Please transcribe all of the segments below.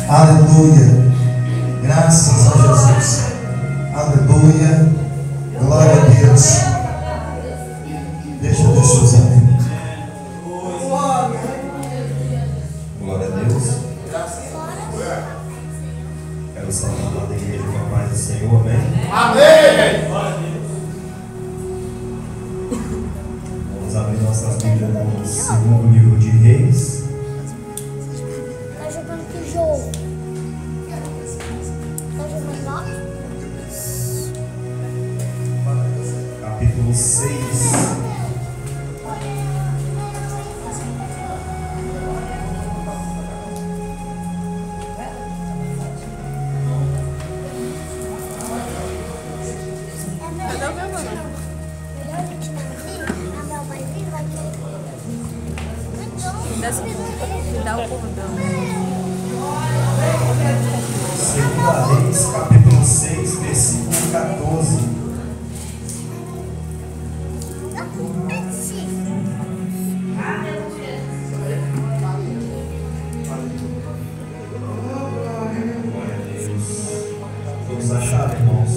Aleluia. Graças a Jesus. Aleluia. Glória a Deus. Deixa Deus usar. Glória a Deus. Quero saudar a igreja com a paz do Senhor. Amém. Amém. Vamos abrir nossas Bíblias no segundo livro de Reis. Tá jogando que jogo? Tá jogando lá? Capítulo 6. Dá o cordão. Segunda Reis, capítulo 6, versículo 14. Glória a Deus. Todos acharam, irmãos?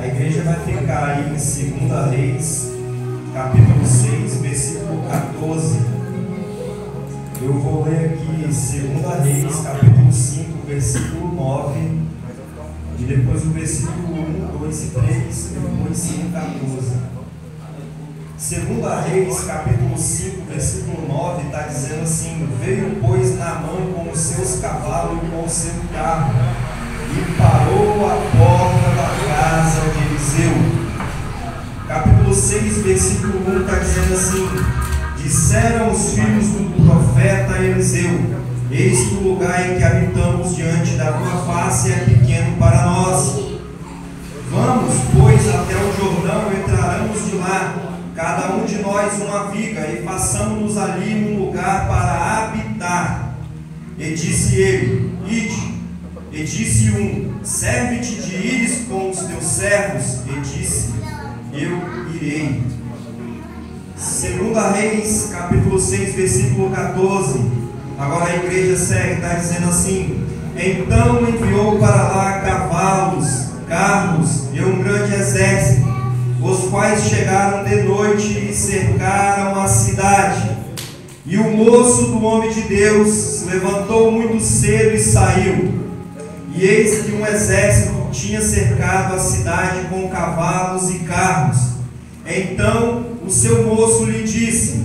A igreja vai ficar aí em Segunda Reis, capítulo 6, versículo 14. Eu vou ler aqui 2 Reis, capítulo 5, versículo 9, e depois o versículo 1, 2 e 3, e depois 5, 14. 2 Reis, capítulo 5, versículo 9, está dizendo assim: veio, pois, Naamã com os seus cavalos e com o seu carro, e parou à porta da casa de Eliseu. Capítulo 6, versículo 1, está dizendo assim: disseram os filhos do profeta Eliseu: eis que o lugar em que habitamos diante da tua face é pequeno para nós. Vamos, pois, até o Jordão, entraremos de lá, cada um de nós uma viga, e façamos-nos ali um lugar para habitar. E disse ele: ide. E disse um: serve-te de ires com os teus servos. E disse: eu irei. 2 Reis, capítulo 6, versículo 14. Agora a igreja segue, está dizendo assim: então enviou para lá cavalos, carros e um grande exército, os quais chegaram de noite e cercaram a cidade. E o moço do homem de Deus se levantou muito cedo e saiu. E eis que um exército tinha cercado a cidade com cavalos e carros. Então o seu moço lhe disse: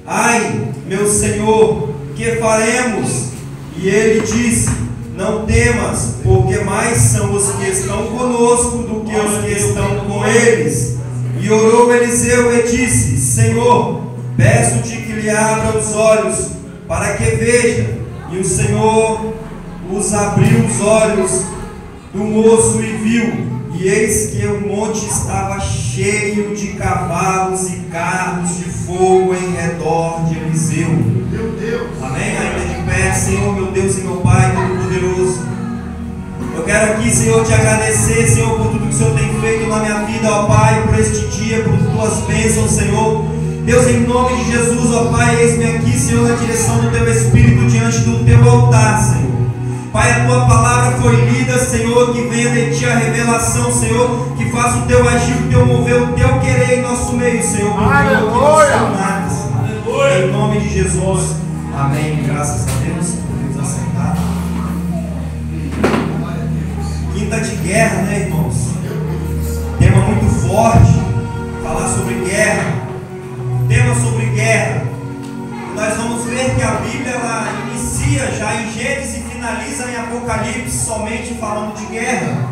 ai, meu senhor, que faremos? E ele disse: não temas, porque mais são os que estão conosco do que os que estão com eles. E orou Eliseu e disse: Senhor, peço-te que lhe abra os olhos, para que veja. E o Senhor os abriu os olhos do moço e viu. E eis que o monte estava cheio de cavalos e carros de fogo em redor de Eliseu. Meu Deus. Amém? Ainda de pé, Senhor, meu Deus e meu Pai Todo-Poderoso. Eu quero aqui, Senhor, te agradecer, Senhor, por tudo que o Senhor tem feito na minha vida, ó Pai, por este dia, por tuas bênçãos, Senhor. Deus, em nome de Jesus, ó Pai, eis-me aqui, Senhor, na direção do Teu Espírito, diante do Teu altar, Senhor. Pai, a Tua palavra foi lida, Senhor, que venha de Ti a revelação, Senhor, que faça o Teu agir, o Teu mover, o Teu querer em nosso meio, Senhor. Aleluia! Aleluia! Em nome de Jesus. Amém. Graças a Deus. Podemos assentar. Quinta de guerra, né, irmãos? Tema muito forte. Falar sobre guerra. Tema sobre guerra. Nós vamos ver que a Bíblia ela inicia já em Gênesis e finaliza em Apocalipse somente falando de guerra.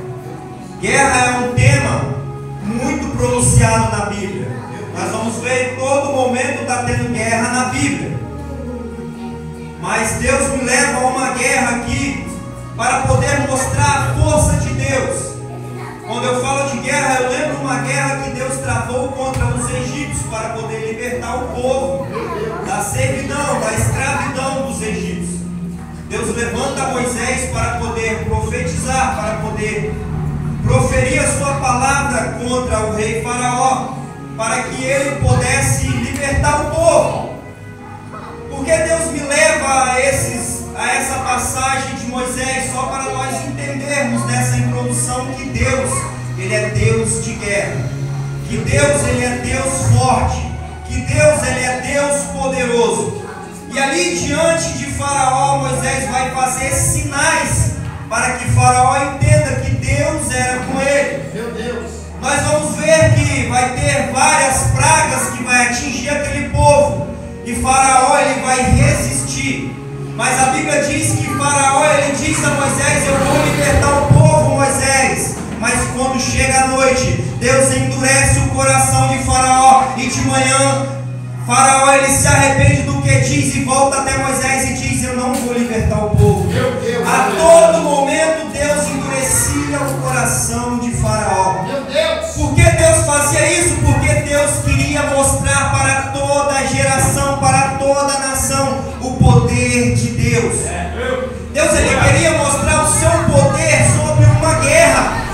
Guerra é um tema muito pronunciado na Bíblia. Nós vamos ver em todo momento está tendo guerra na Bíblia. Mas Deus me leva a uma guerra aqui para poder mostrar a força de Deus. Quando eu falo de guerra, eu lembro uma guerra que Deus travou contra os egípcios para poder libertar o povo da servidão, da escravidão dos egípcios. Deus levanta Moisés para poder profetizar, para poder proferir a sua palavra contra o rei Faraó, para que ele pudesse libertar o povo. Porque Deus me leva a essa passagem de ele é Deus de guerra, que Deus ele é Deus forte, que Deus ele é Deus poderoso. E ali diante de Faraó, Moisés vai fazer sinais para que Faraó entenda que Deus era com ele. Meu Deus. Nós vamos ver que vai ter várias pragas que vai atingir aquele povo, e Faraó ele vai resistir. Mas a Bíblia diz que Faraó ele diz a Moisés: eu vou libertar o povo, Moisés. Mas quando chega a noite, Deus endurece o coração de Faraó, e de manhã Faraó ele se arrepende do que diz e volta até Moisés e diz: eu não vou libertar o povo. Meu Deus. A todo momento Deus endurecia o coração de Faraó. Meu Deus. Por que Deus fazia isso? Porque Deus queria mostrar para toda a geração, para toda a nação, o poder de Deus. Deus ele queria mostrar o seu poder sobre uma guerra.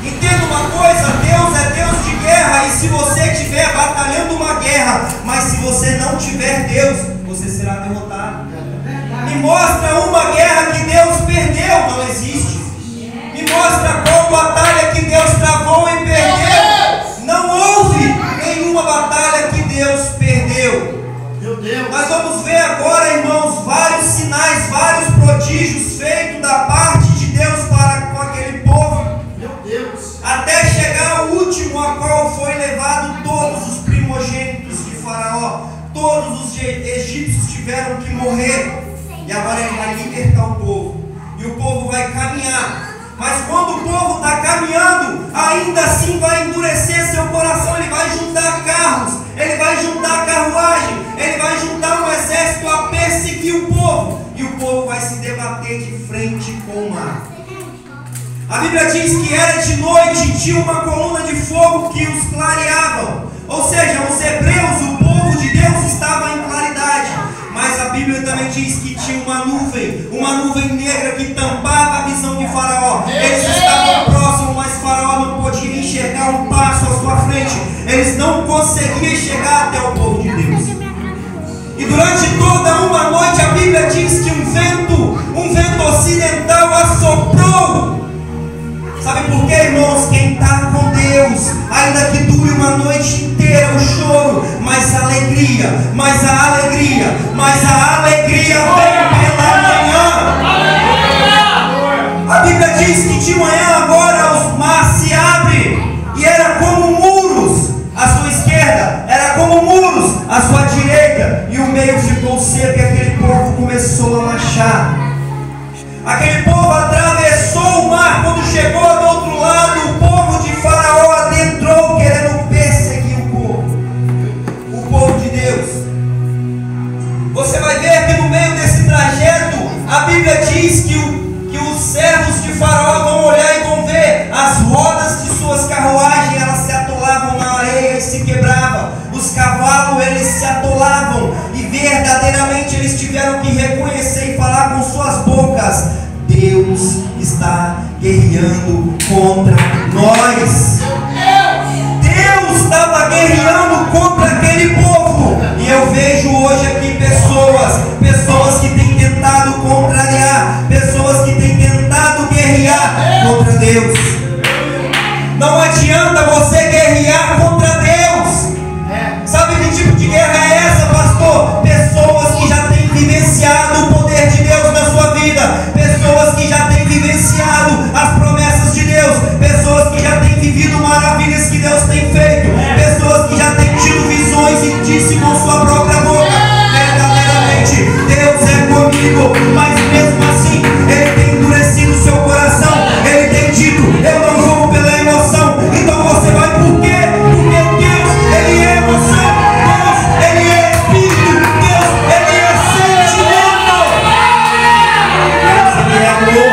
Entenda uma coisa: Deus é Deus de guerra, e se você estiver batalhando uma guerra, mas se você não tiver Deus, você será derrotado. Me mostra uma guerra que Deus perdeu, não existe. Me mostra qual batalha que Deus travou e perdeu. Não houve nenhuma batalha que Deus perdeu. Meu Deus. Nós vamos ver agora, irmãos, vários sinais, vários prodígios feitos da parte de Deus para com aquele povo, Meu Deus. até chegar ao último, a qual foi levado todos os primogênitos de Faraó. Todos os egípcios tiveram que morrer. E agora ele vai libertar o povo, e o povo vai caminhar. Mas quando o povo está caminhando, ainda assim vai endurecer seu coração. Ele vai juntar carros, ele vai juntar carruagem, ele vai juntar um exército a perseguir o povo, e o povo vai se debater de frente com o mar. A Bíblia diz que era de noite e tinha uma coluna de fogo que os clareava. Ou seja, os hebreus, o povo de Deus, estava em claridade. Mas a Bíblia também diz que tinha uma nuvem negra que tampava a visão de Faraó. Eles estavam próximos, mas Faraó não podia enxergar um passo à sua frente. Eles não conseguiam chegar até o povo de Deus. E durante toda uma noite a Bíblia diz que um vento ocidental assoprou. Sabe por quê, irmãos? Quem está com Deus, ainda que dure uma noite inteira o choro, mas a alegria vem pela manhã. A Bíblia diz que de manhã agora o mar se abre, e era como muros à sua esquerda, era como muros à sua direita, e o meio ficou seco, e aquele povo começou a marchar. Aquele povo atravessou o mar. Quando chegou do outro lado, o povo de Faraó adentrou, querendo perseguir o povo de Deus. Você vai ver que no meio desse trajeto, a Bíblia diz que os servos de Faraó vão olhar e vão ver as rodas de suas carruagens, elas se atolavam na areia e se quebravam. Os cavalos, eles se atolavam, e verdadeiramente eles tiveram que reconhecer e falar com suas bocas: Deus está guerreando contra nós. Deus estava guerreando contra aquele povo. E eu vejo hoje aqui pessoas que têm tentado contrariar, pessoas que têm tentado guerrear contra Deus. Não adianta você guerrear contra Deus. Sabe que tipo de guerra é essa, pastor? Pessoas que já têm vivenciado o poder de Deus na sua vida, pessoas que já têm vivenciado as promessas de Deus, pessoas que já têm vivido maravilhas que Deus tem feito, pessoas que já têm tido visões e disse com sua própria boca: verdadeiramente Deus é comigo. Mas mesmo assim ele tem endurecido o seu coração. Ele tem dito: eu não vou pela emoção. Então você vai por quê? Porque Deus, ele é emoção. Deus, ele é espírito. Deus, ele é sentimento. Deus, ele é amor.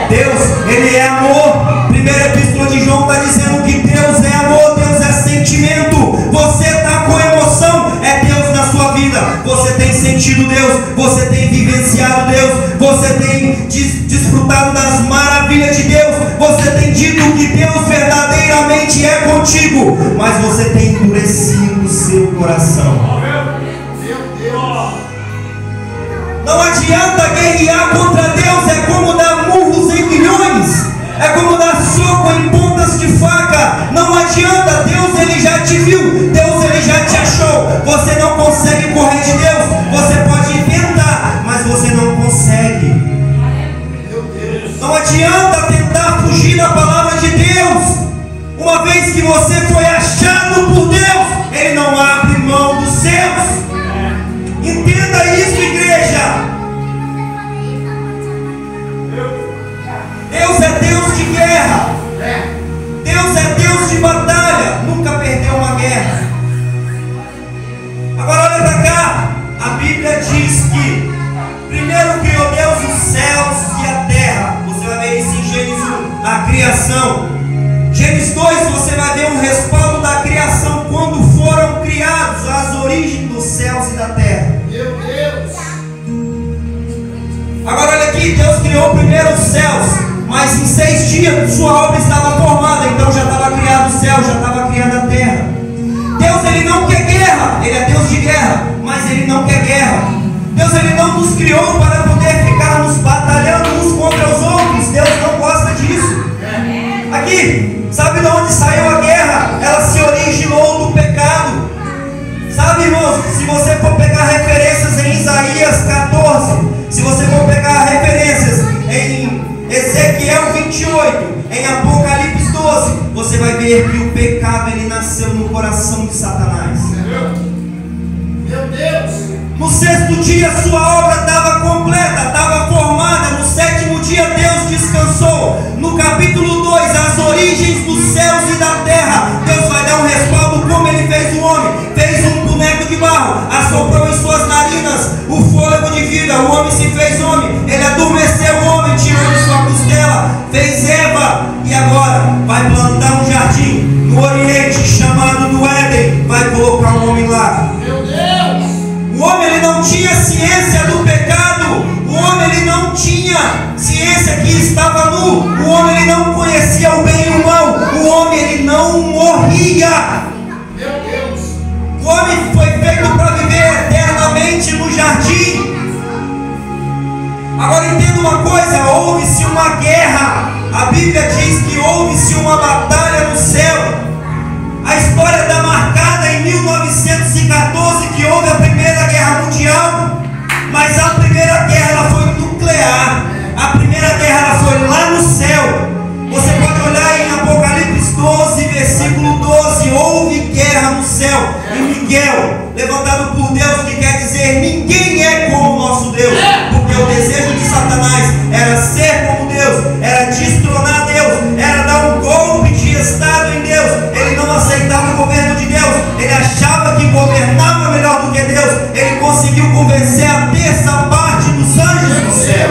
Deus, ele é amor. Primeira epístola de João está dizendo que Deus é amor, Deus é sentimento. Você está com emoção, é Deus na sua vida. Você tem sentido Deus, você tem vivenciado Deus, você tem desfrutado das maravilhas de Deus, você tem dito que Deus verdadeiramente é contigo, mas você tem endurecido o seu coração. Não adianta guerrear contra Deus, é como dar murros em milhões, é como dar soco em ponta criação. Gênesis 2, você vai ver um respaldo da criação, quando foram criados, as origens dos céus e da terra. Meu Deus. Agora olha aqui, Deus criou primeiro os céus, mas em 6 dias sua obra estava formada, então já estava criado o céu, já estava criada a terra. Deus, ele não quer guerra, ele é Deus de guerra, mas ele não quer guerra. Deus, ele não nos criou para poder ficarmos batalhando uns contra os outros. Deus não gosta disso. Aqui, sabe de onde saiu a guerra? Ela se originou do pecado. Sabe, irmãos, se você for pegar referências em Isaías 14, se você for pegar referências em Ezequiel 28, em Apocalipse 12, você vai ver que o pecado ele nasceu no coração de Satanás. Meu Deus. No 6º dia sua obra estava completa, estava formada. No 7º dia Deus descansou. No capítulo 2, as origens dos céus e da terra, Deus vai dar um respaldo como ele fez o homem. Fez um boneco de barro, assoprou em suas narinas o fôlego de vida, o homem se fez homem. Ele adormeceu o homem, tirou de sua costela, fez Eva. E agora vai plantar um jardim no Oriente chamado do Éden. Vai colocar um homem lá. Meu Deus. O homem ele não tinha ciência do pecado. O homem ele não tinha ciência que estava nu. O homem ele não conhecia o bem e o mal. O homem ele não morria. Meu Deus. O homem foi feito para viver eternamente no jardim. Agora entenda uma coisa, houve-se uma guerra. A Bíblia diz que houve-se uma batalha no céu. A história está marcada em 1914, que houve a Primeira Guerra Mundial. Mas a Primeira Guerra ela foi nuclear. A Primeira Guerra ela foi lá no céu. Você pode olhar em Apocalipse 12, versículo 12. Houve guerra no céu. E Miguel, levantado por Deus, que quer dizer: ninguém é como o nosso Deus. Porque o desejo de Satanás era ser como Deus, era destronar Deus, era dar um golpe de estado em Deus. Ele não aceitava o governo de Deus. Ele achava que governava melhor do que Deus. Ele conseguiu convencer a terça parte dos anjos do céu.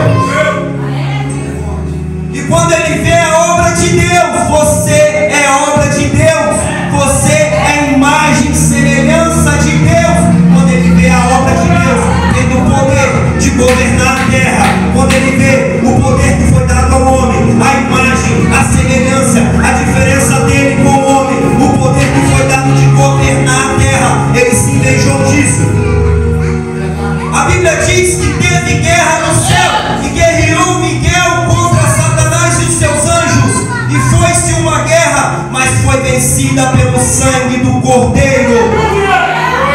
E quando ele vê a obra de Deus, você é obra de Deus, você é imagem e semelhança de Deus. Quando ele vê a obra de Deus, tendo o poder de governar a terra, quando ele vê o poder que foi dado ao homem, a imagem, a semelhança, a diferença dele com o homem, o poder que foi dado de governar a terra, ele se invejou disso. A Bíblia diz que teve guerra no céu e guerreou Miguel contra Satanás e os seus anjos. E foi-se uma guerra, mas foi vencida pelo sangue do Cordeiro.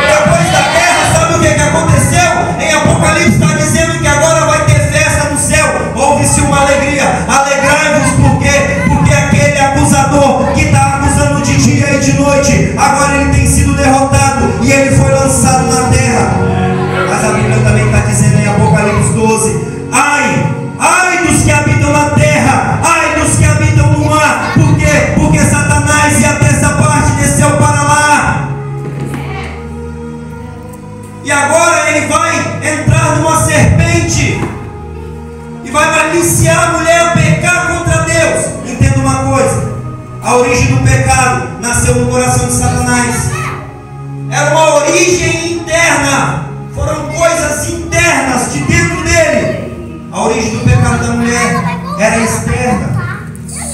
Depois da guerra, sabe o que aconteceu? Em Apocalipse está dizendo que agora vai ter festa no céu. Houve-se uma alegria. Alegrai-vos, por quê? Porque aquele acusador que está acusando de dia e de noite, agora ele tem sido derrotado e ele foi lançado na terra. Mas a Bíblia também está dizendo em Apocalipse 12: ai dos que habitam na terra, ai dos que habitam no mar. Por quê? Porque Satanás e a terça parte desceu para lá. E agora ele vai entrar numa serpente e vai maliciar a mulher a pecar contra Deus. Entenda uma coisa: a origem do pecado nasceu no coração de Satanás. Era uma origem interna. Foram coisas internas de dentro dele. A origem do pecado da mulher era externa.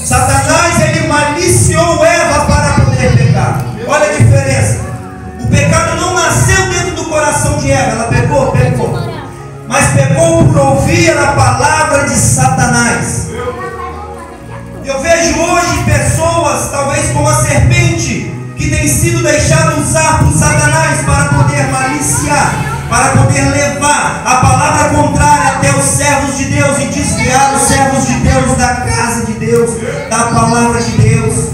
Satanás ele maliciou Eva para poder pecar. Olha a diferença. O pecado não nasceu dentro do coração de Eva. Ela pecou, mas pecou por ouvir a palavra de Satanás. Eu vejo hoje pessoas, talvez como a serpente, que tem sido deixado usar por Satanás para poder maliciar, para poder levar a palavra contrária até os servos de Deus e desviar os servos de Deus da casa de Deus, da palavra de Deus.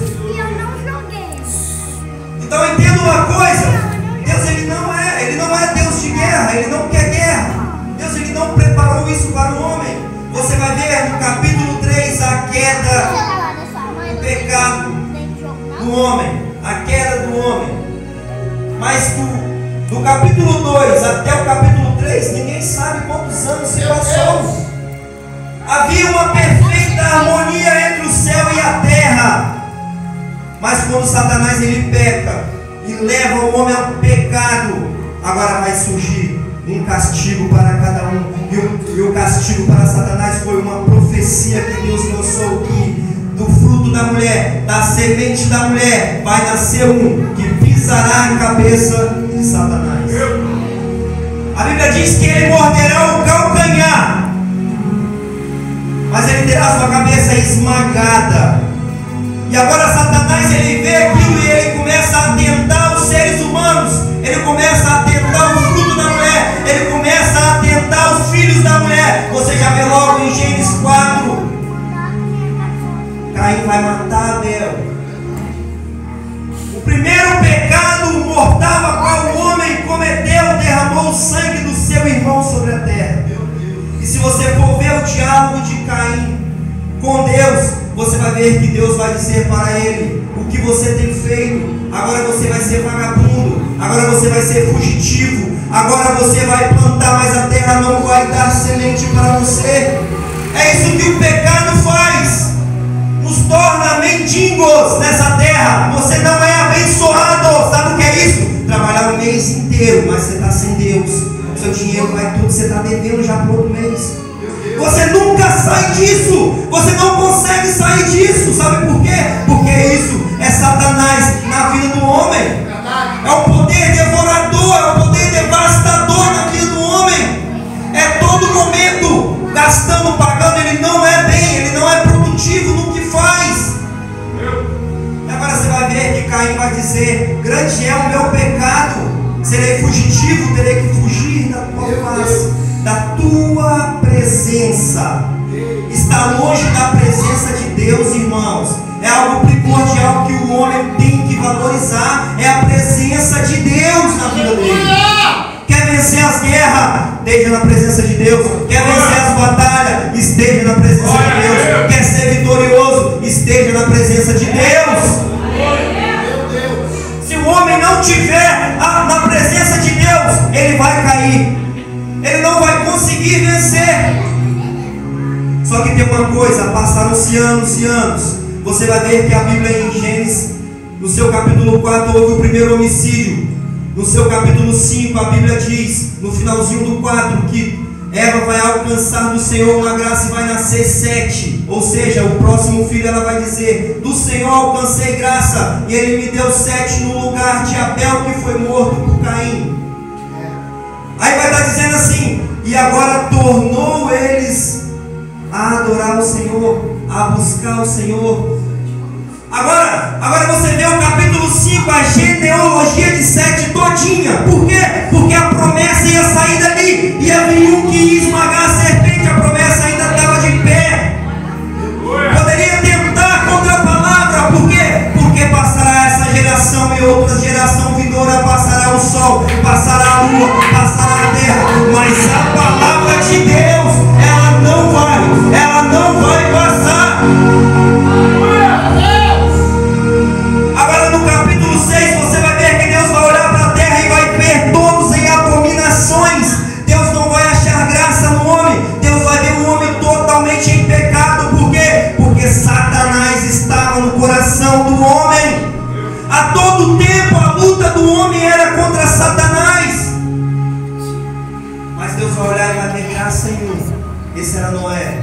Então entenda uma coisa: Deus ele não é Deus de guerra, ele não quer guerra. Deus ele não preparou isso para o homem. Você vai ver no capítulo 3 a queda do pecado do homem, a queda do homem. Mas do capítulo 2 até o capítulo 3, ninguém sabe quantos anos se passou. Havia uma perfeita harmonia entre o céu e a terra. quando Satanás ele peca e leva o homem ao pecado, agora vai surgir um castigo para cada um. E o castigo para Satanás foi uma profecia que Deus lançou, que do fruto da mulher, da semente da mulher, vai nascer um que pisará a cabeça de Satanás. A Bíblia diz que ele morderá o calcanhar, mas ele terá sua cabeça esmagada. E agora Satanás ele vê aquilo e ele começa a tentar os seres humanos, ele começa a tentar o fruto da mulher, ele começa a tentar os filhos da mulher. Você já vê logo em Gênesis 4, Caim vai matar Abel. O primeiro pecado mortal a qual o homem cometeu derramou o sangue do seu irmão sobre a terra. E se você for ver o diálogo de Caim com Deus, você vai ver que Deus vai dizer para ele: o que você tem feito? Agora você vai ser vagabundo, agora você vai ser fugitivo, agora você vai plantar, mas a terra não vai dar semente para você. É isso que o pecado faz, nos torna mendigos nessa terra. Você não é abençoado. Sabe o que é isso? Trabalhar o mês inteiro, mas você está sem Deus. Seu dinheiro vai tudo, você está devendo já por outro mês. Você nunca sai disso. Você não consegue sair disso. Sabe por quê? Porque isso é Satanás na vida do homem. É o poder devorador, é o poder devastador na vida do homem. É todo momento gastando, pagando. Ele não é bem, ele não é produtivo no que faz. E agora você vai ver que Caim vai dizer: grande é o meu pecado, serei fugitivo, terei que fugir da tua face, da tua presença. Está longe da presença de Deus, irmãos. É algo primordial que o homem tem que valorizar. É a presença de Deus na vida dele. Quer vencer as guerras? Esteja na presença de Deus. Quer vencer as batalhas? Esteja na presença de Deus. Quer ser vitorioso? Esteja na presença de Deus. Se o homem não tiver na presença de Deus, ele vai cair. Ele não vai conseguir vencer. Só que tem uma coisa: passaram-se anos e anos. Você vai ver que a Bíblia em Gênesis, no seu capítulo 4, houve o primeiro homicídio. No seu capítulo 5, a Bíblia diz, no finalzinho do 4, que Eva vai alcançar do Senhor uma graça e vai nascer Sete. Ou seja, o próximo filho, ela vai dizer: do Senhor alcancei graça, e Ele me deu Sete no lugar de Abel, que foi morto por Caim. Aí vai estar dizendo assim: e agora tornou eles a adorar o Senhor, a buscar o Senhor. Agora você vê o capítulo 5, a genealogia de Sete todinha. Por quê? Porque a promessa ia sair dali. Ia vir um que ia esmagar a serpente. A promessa ainda estava de pé. Poderia tentar contra a palavra. Por quê? Porque passará essa geração e outra geração vindoura. Passará o sol, passará a lua, passará a terra. Mas a palavra de Deus, ela não vai passar. Agora no capítulo 6 você vai ver que Deus vai olhar para a terra e vai ver todos em abominações. Deus não vai achar graça no homem. Deus vai ver o homem totalmente em pecado. Por quê? Porque Satanás estava no coração do homem. A todo tempo a luta do homem era contra Satanás. Mas Deus vai olhar e vai ver graça em um. Esse era Noé.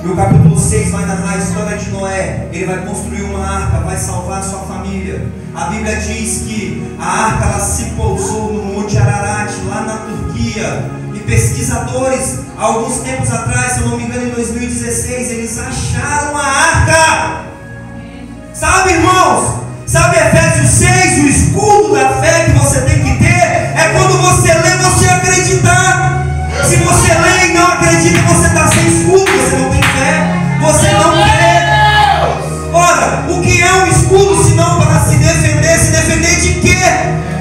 E o capítulo 6 vai narrar a história de Noé. Ele vai construir uma arca, vai salvar a sua família. A Bíblia diz que a arca ela se pousou no Monte Ararat, lá na Turquia. E pesquisadores, há alguns tempos atrás, se eu não me engano em 2016, eles acharam a arca. Sabe, irmãos? Sabe Efésios 6, o escudo da fé que você tem que ter? É quando você lê, você acreditar. Se você lê e não acredita, você está sem escudo, você não tem fé, você não crê. Ora, o que é um escudo se não para se defender? Se defender de quê?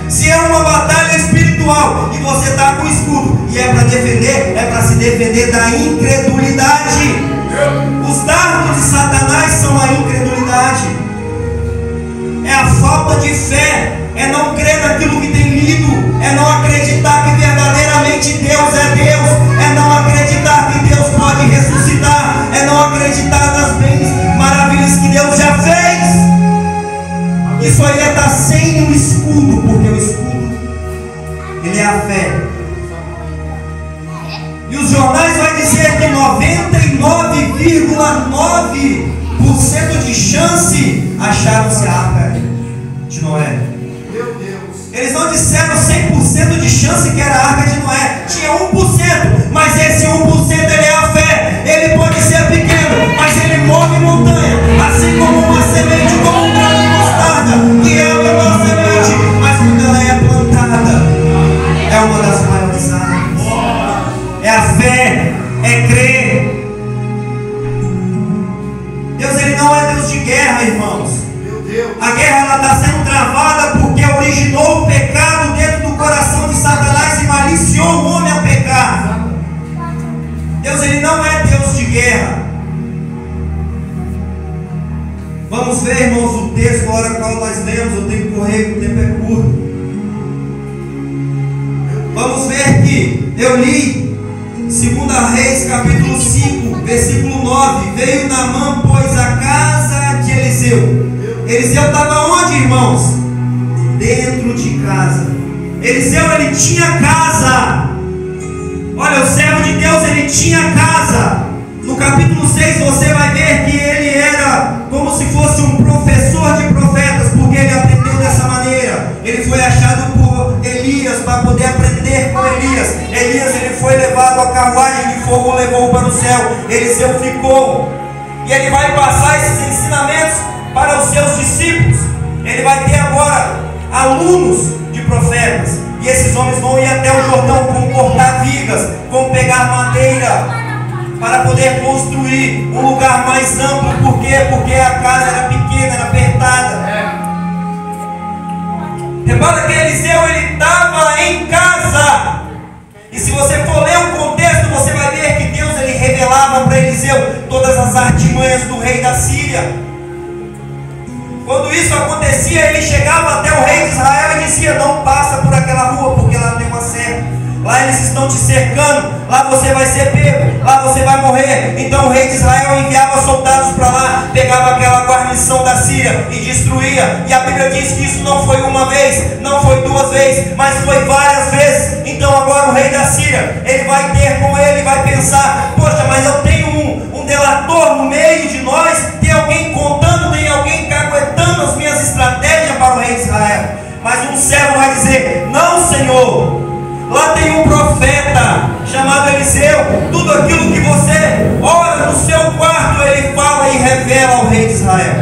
Se é uma batalha espiritual e você está com escudo e é para defender, é para se defender da incredulidade. Os dardos de Satanás são a incredulidade, é a falta de fé, é não crer naquilo que tem lido, é não acreditar que verdadeiramente Deus é Deus, é não acreditar que Deus pode ressuscitar, é não acreditar nas bens maravilhas que Deus já fez. 99,9% de chance acharam-se a arca de Noé. Meu Deus. Eles não disseram 100% de chance que era a arca de Noé. Tinha 1%, mas esse 1% ele é a fé. Ele pode ser pequeno, mas ele move montanha. Assim como uma semente, como um grão de mostarda, que é a menor semente, mas quando ela é plantada, é uma das maiores árvores. É a fé, é crer. Deus, ele não é Deus de guerra, irmãos. Meu Deus. A guerra está sendo travada porque originou o pecado dentro do coração de Satanás e maliciou o homem a pecar. Deus, ele não é Deus de guerra. Vamos ver, irmãos, o texto na hora qual nós lemos. Eu tenho que correr, porque o tempo é curto. Vamos ver que eu li 2 Reis, capítulo 5, versículo 9. Veio Naamã, pois, a casa de Eliseu. Eliseu estava onde, irmãos? Dentro de casa. Eliseu, ele tinha casa. Olha, o servo de Deus, ele tinha casa. No capítulo 6 você vai ver que ele era como se fosse um professor de profetas, porque ele aprendeu dessa maneira. Ele foi achado por Elias para poder aprender com Elias. Elias, ele foi levado, a carruagem de fogo o levou para o céu. Eliseu ficou. E ele vai passar esses ensinamentos para os seus discípulos. Ele vai ter agora alunos de profetas. E esses homens vão ir até o Jordão, vão cortar vigas, vão pegar madeira para poder construir um lugar mais amplo. Por quê? Porque a casa era pequena, era apertada. Repara que Eliseu, ele estava em casa. E se você for ler o contexto, você vai ver que Deus, ele revelava para Eliseu todas as artimanhas do rei da Síria. Quando isso acontecia, ele chegava até o rei de Israel e dizia: não passa por aquela rua, porque lá tem uma cerca. Lá eles estão te cercando, lá você vai ser pego, lá você vai morrer. Então o rei de Israel enviava soldados para lá, pegava aquela guarnição da Síria e destruía. E a Bíblia diz que isso não foi uma vez, não foi duas vezes, mas foi várias vezes. Então agora o rei da Síria, ele vai ter com ele, vai pensar: poxa, mas eu tenho um delator no meio de nós, tem alguém contando, tem alguém caguetando as minhas estratégias para o rei de Israel. Mas um servo vai dizer: não, Senhor, lá tem um profeta chamado Eliseu. Tudo aquilo que você ora no seu quarto, ele fala e revela ao rei de Israel.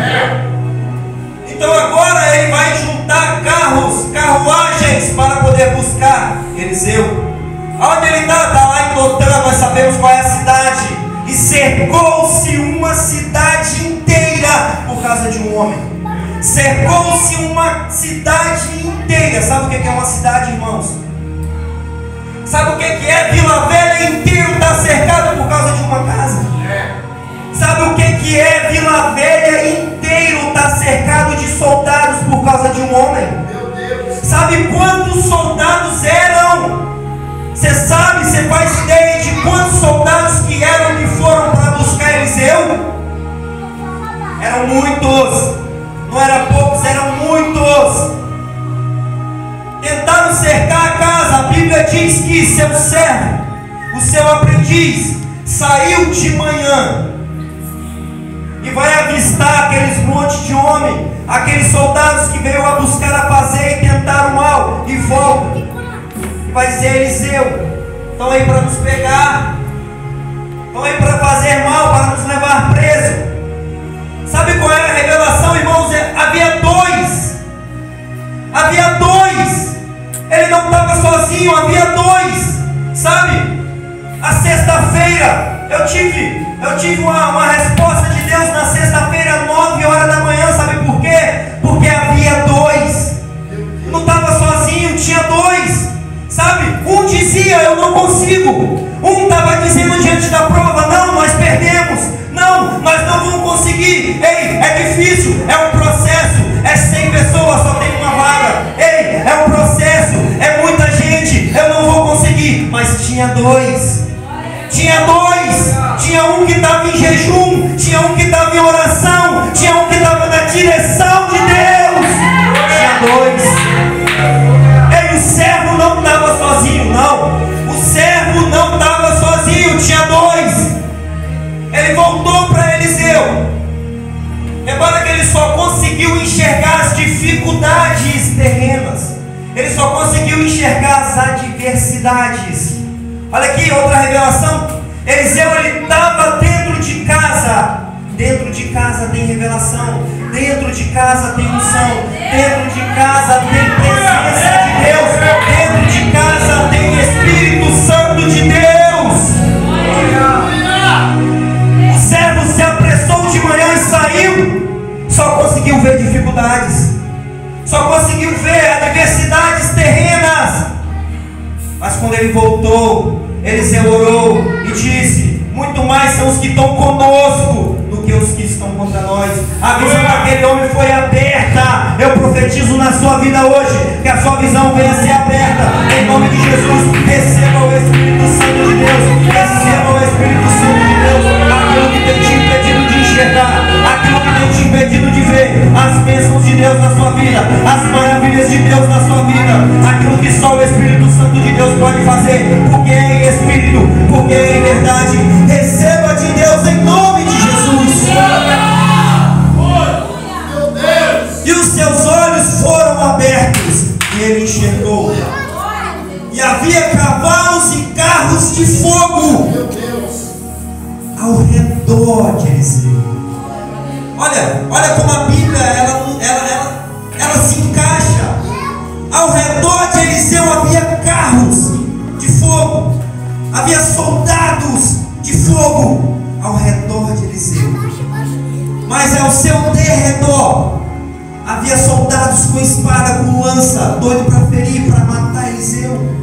Então agora ele vai juntar carros, carruagens para poder buscar Eliseu. Onde ele está? Está lá em Dotã. Nós sabemos qual é a cidade. E cercou-se uma cidade inteira por causa de um homem. Cercou-se uma cidade inteira. Sabe o que é uma cidade, irmãos? Sabe o que é? Vila Velha inteiro está cercado por causa de uma casa. Sabe o que é? Vila Velha inteiro está cercado de soldados por causa de um homem. Sabe quantos soldados eram? Você sabe, você faz ideia de quantos soldados que eram que foram para buscar Eliseu? Eram muitos. Não eram poucos, eram muitos. Tentaram cercar a casa. A Bíblia diz que seu servo, o seu aprendiz, saiu de manhã e vai avistar aqueles montes de homem, aqueles soldados que veio a buscar a fazer e tentar o mal, e volta e vai dizer: Eliseu, estão aí para nos pegar, estão aí para fazer mal, para nos levar preso. Sabe qual era a revelação, irmãos? Havia dois. Ele não estava sozinho, havia dois. Sabe? A sexta-feira eu tive uma resposta de Deus na sexta-feira, 9 horas da manhã. Sabe por quê? Porque havia dois. Não estava sozinho, tinha dois. Sabe? Um dizia: eu não consigo. Um estava dizendo diante da prova: não, nós perdemos. Não, nós não vamos conseguir. Ei, é difícil, é um processo. É 100 pessoas, só tem uma vaga. Ei, é um processo, é muita gente, eu não vou conseguir. Mas tinha dois. Tinha um que estava em jejum, tinha um que estava em oração, tinha um que estava na direção de Deus. Tinha dois. Ei, o servo não estava sozinho, não. O servo não estava sozinho, tinha dois. dificuldades terrenas. Ele só conseguiu enxergar as adversidades. Olha aqui, outra revelação. Eliseu, ele estava dentro de casa. Dentro de casa tem revelação. Dentro de casa tem unção. Dentro de casa tem presença de Deus. Dentro de casa tem Espírito Santo de Deus. O servo se apressou de manhã e saiu. Só conseguiu ver dificuldades. Só conseguiu ver adversidades terrenas. Mas quando ele voltou, Eliseu orou e disse: muito mais são os que estão conosco do que os que estão contra nós. A visão daquele homem foi aberta. Eu profetizo na sua vida hoje que a sua visão venha a ser aberta. Em nome de Jesus, receba o Espírito Santo de Deus. Receba o Espírito Santo de Deus. Aquilo que tem te impedido de enxergar, aquilo que tem te impedido de ver as bênçãos de Deus na sua vida, as maravilhas de Deus na sua vida, aquilo que só o Espírito Santo de Deus pode fazer, porque é em Espírito, porque é em verdade. Receba de Deus em nome de Jesus. E os seus olhos foram abertos e ele enxergou. E havia cavalos e carros de fogo ao redor de Eliseu. Olha como a Bíblia ela se encaixa. Ao redor de Eliseu havia carros de fogo, havia soldados de fogo ao redor de Eliseu. Mas ao seu derredor havia soldados com espada, com lança, doido para ferir, para matar Eliseu.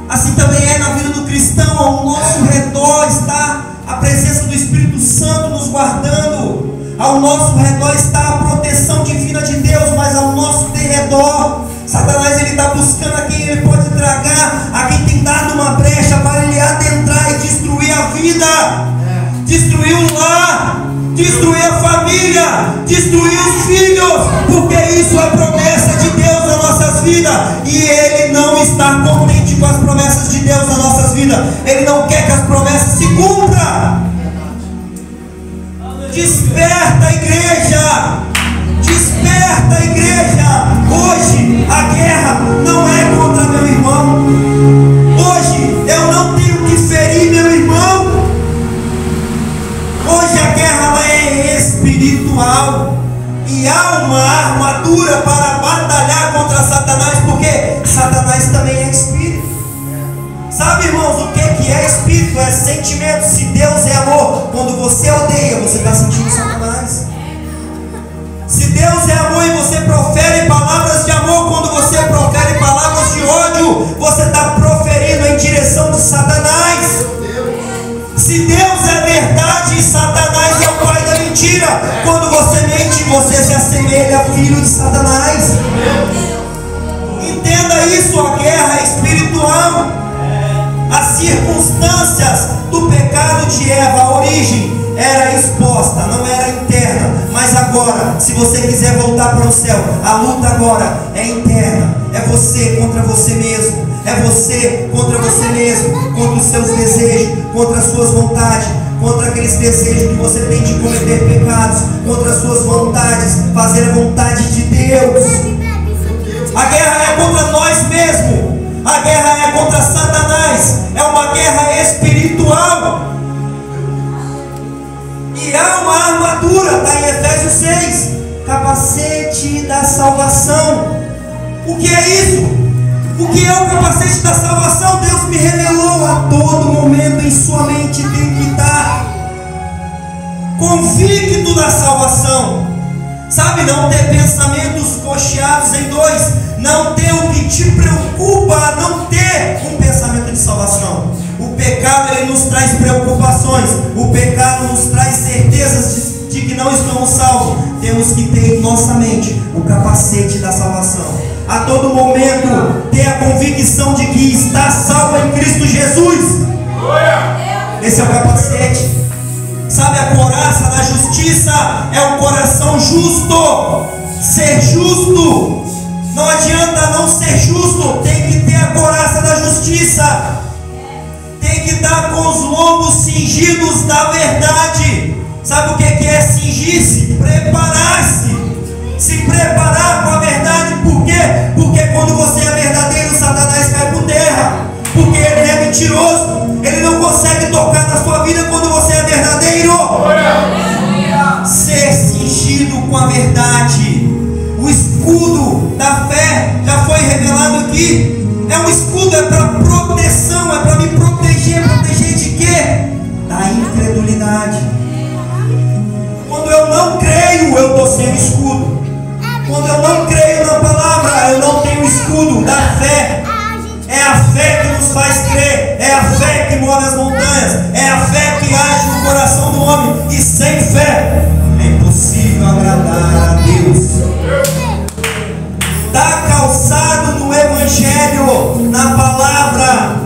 Assim também é na vida do cristão. Ao nosso redor está a presença do Espírito Santo nos guardando. Ao nosso redor está a proteção divina de Deus, mas ao nosso derredor, Satanás ele está buscando a quem ele pode tragar, a quem tem dado uma brecha para ele adentrar e destruir a vida, destruir o lar, destruir a família, destruir os filhos, porque isso é promessa de Deus nas nossas vidas, e ele não está contente com as promessas de Deus nas nossas vidas. Ele não quer que as promessas se cumpram. Desperta, igreja! Desperta, igreja! Hoje a guerra não é contra meu irmão. Hoje eu não tenho que ferir meu irmão. Hoje a guerra ela é espiritual. E há uma armadura para batalhar contra Satanás, porque Satanás também é espírito. Sabe, irmãos, o que é espírito? É sentimento. Se Deus é amor, quando você odeia, você está sentindo Satanás. Se Deus é amor e você profere palavras de amor, quando você profere palavras de ódio, você está proferindo em direção de Satanás. Se Deus é verdade e Satanás é o pai da mentira, quando você mente, você se assemelha a filho de Satanás. Entenda isso, a guerra é espiritual. As circunstâncias do pecado de Eva, a origem era exposta, não era interna. Mas agora, se você quiser voltar para o céu, a luta agora é interna. É você contra você mesmo. É você contra você mesmo, contra os seus desejos, contra as suas vontades, contra aqueles desejos que você tem de cometer pecados, contra as suas vontades, fazer a vontade de Deus. A guerra é contra nós mesmos. A guerra é contra Satanás. É uma guerra espiritual. E há uma armadura, está em Efésios 6, capacete da salvação. O que é isso? O que é o capacete da salvação? Deus me revelou a todo momento em sua mente. Tem que estar convicto da salvação. Sabe, não ter pensamentos cocheados em dois. Não ter o que te preocupa, não ter um pensamento de salvação. O pecado ele nos traz preocupações. O pecado nos traz certezas de que não estamos salvos. Temos que ter em nossa mente o capacete da salvação. A todo momento ter a convicção de que está salvo em Cristo Jesus. Esse é o capacete. Sabe, a couraça da justiça é um coração justo. Ser justo. Não adianta não ser justo. Tem que ter a couraça da justiça. Tem que estar com os lombos cingidos da verdade. Sabe o que é cingir-se? Preparar-se. se preparar com a verdade. Por quê? Porque quando você é verdadeiro, Satanás cai por terra. Porque ele é mentiroso. Ele não consegue tocar na sua vida quando você é verdadeiro. Ser cingido com a verdade. O escudo da fé já foi revelado aqui. É um escudo, é para proteção, é para me proteger. Proteger de quê? Da incredulidade. Quando eu não creio, eu estou sem escudo. Quando eu não creio na palavra, eu não tenho escudo da fé. É a fé que nos faz crer. É a fé que move as montanhas. É a fé que age no coração do homem. E sem fé é impossível agradar a Deus. Está calçado no Evangelho, na palavra.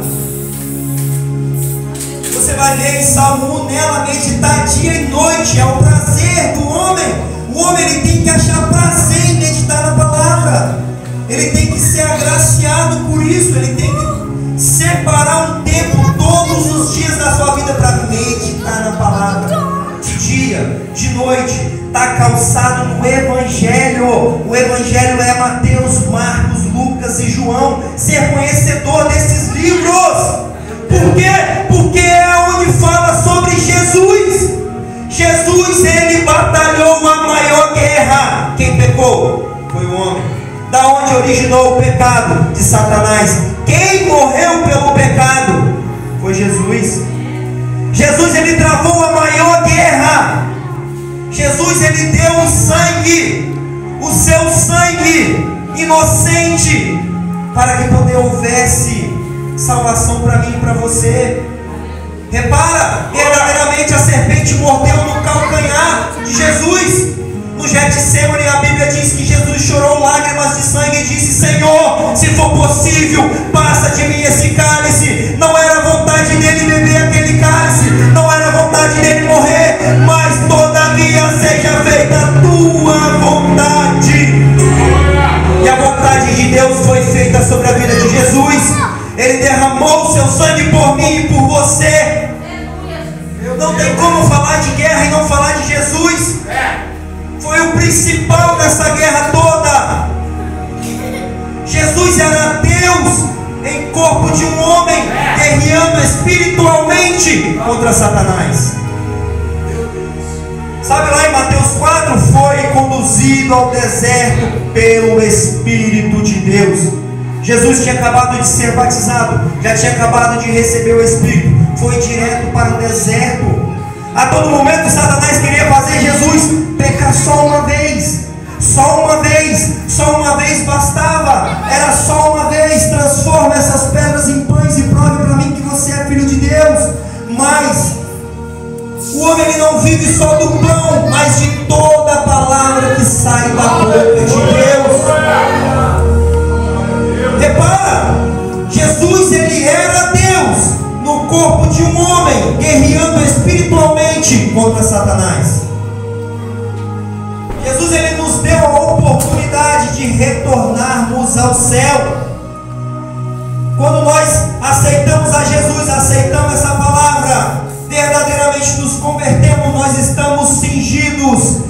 Você vai ver em Salmo 1, nela meditar dia e noite. É o prazer do homem. O homem ele tem que achar prazer em meditar na palavra. Ele tem que ser agraciado por isso. Ele tem que separar um tempo todos os dias da sua vida para meditar na palavra. De dia, de noite. Está calçado no Evangelho. O Evangelho é Mateus, Marcos, Lucas e João. Ser conhecedor desses livros. Por quê? Porque é onde fala sobre Jesus. Jesus, ele batalhou uma maior guerra. Quem pecou? Foi o homem. Da onde originou o pecado? De Satanás. Quem morreu pelo pecado? Foi Jesus. Jesus, ele travou a maior guerra. Jesus, ele deu o sangue, o seu sangue inocente, para que poder houvesse salvação para mim e para você. Repara, verdadeiramente a serpente mordeu no calcanhar de Jesus. No Getsemane a Bíblia diz que Jesus chorou lágrimas de sangue e disse: Senhor, se for possível, passa de mim esse cálice. Não era vontade dele beber aquele cálice, não era vontade dele morrer, mas todavia seja feita a tua vontade. E a vontade de Deus foi feita sobre a vida de Jesus. Ele derramou o seu sangue por mim e por você. Não tem como falar de guerra e não falar de Jesus. Foi o principal nessa guerra toda. Jesus era Deus em corpo de um homem, guerreando espiritualmente contra Satanás. Sabe lá em Mateus 4, foi conduzido ao deserto pelo Espírito de Deus. Jesus tinha acabado de ser batizado, já tinha acabado de receber o Espírito, foi direto para o deserto. A todo momento Satanás queria fazer Jesus pecar só uma vez. Só uma vez bastava. Era só uma vez. Transforma essas pedras em pães e prove para mim que você é filho de Deus. Mas o homem ele não vive só do pão, mas de toda a palavra que sai da boca de Deus. Repara, Jesus ele era Deus no corpo de um homem, guerreando espiritualmente contra Satanás. Jesus ele nos deu a oportunidade de retornarmos ao céu. Quando nós aceitamos a Jesus, aceitamos essa palavra, verdadeiramente nos convertemos, nós estamos cingidos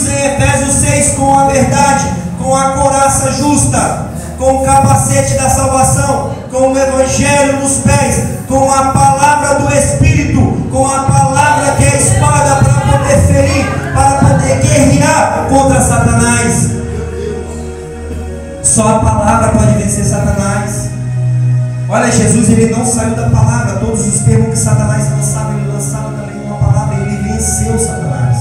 em Efésios 6 com a verdade, com a couraça justa, com o capacete da salvação, com o Evangelho nos pés, com a palavra do Espírito, com a palavra que é a espada para poder ferir, para poder guerrear contra Satanás. Só a palavra pode vencer Satanás. Olha, Jesus ele não saiu da palavra. Todos os termos que Satanás lançava, ele lançava também uma palavra. Ele venceu Satanás.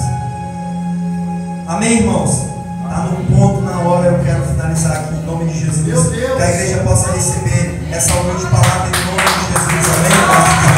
Amém, irmãos? Está no ponto, na hora. Eu quero finalizar aqui em nome de Jesus. Que a igreja possa receber essa obra de palavra em nome de Jesus. Amém?